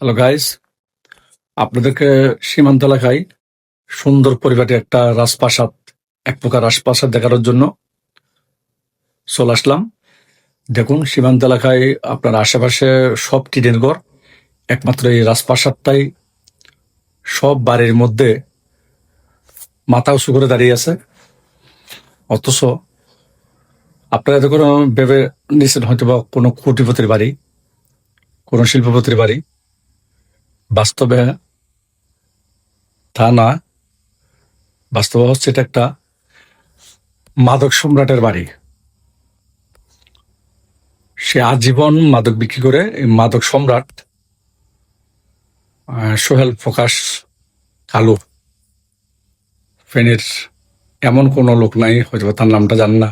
Hello guys, আপনাদেরকে সীমান্ত এলাকায় সুন্দর পরিপাটি একটা রাজপ্রাসাদ, এক প্রকার রাজপ্রাসাদ দেখানোর জন্য চলে আসলাম। দেখুন, সীমান্ত এলাকায় আপনার আশেপাশে সব টিনের ঘর, একমাত্র এই রাজপ্রাসাদটাই সব বাড়ির মধ্যে মাথা উঁচু করে দাঁড়িয়ে আছে। অথচ আপনারা তো কোনো ভেবে নিচ্ছেন হয়তো বা কোনো কোটিপতির বাড়ি, কোনো শিল্পপতির বাড়ি। বাস্তবে তা না, বাস্তবে হচ্ছে এটা একটা মাদক সম্রাটের বাড়ি। সে আজীবন মাদক বিক্রি করে। এই মাদক সম্রাট সোহেল প্রকাশ কালু ফেনীর এমন কোনো লোক নাই হয়তো তার নামটা জান না।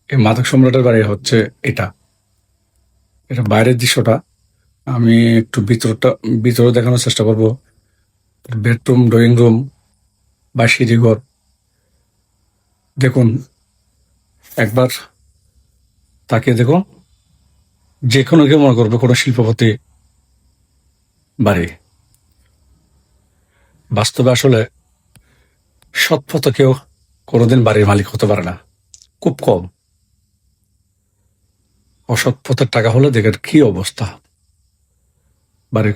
এই মাদক সম্রাটের বাড়ি হচ্ছে এটা। এটা বাইরের দৃশ্যটা আমি একটু ভিতরে দেখানোর চেষ্টা করব। বেডরুম, ড্রয়িং রুম বা সিঁড়িঘর দেখুন, একবার তাকিয়ে দেখুন। যে কোনো কেউ মনে করবে কোনো শিল্পপতি বাড়ি। বাস্তবে আসলে সৎপথে কেউ কোনোদিন বাড়ির মালিক হতে পারে না, খুব কম। অসৎ পথের টাকা হলে দেখেন কি অবস্থা বাড়ির।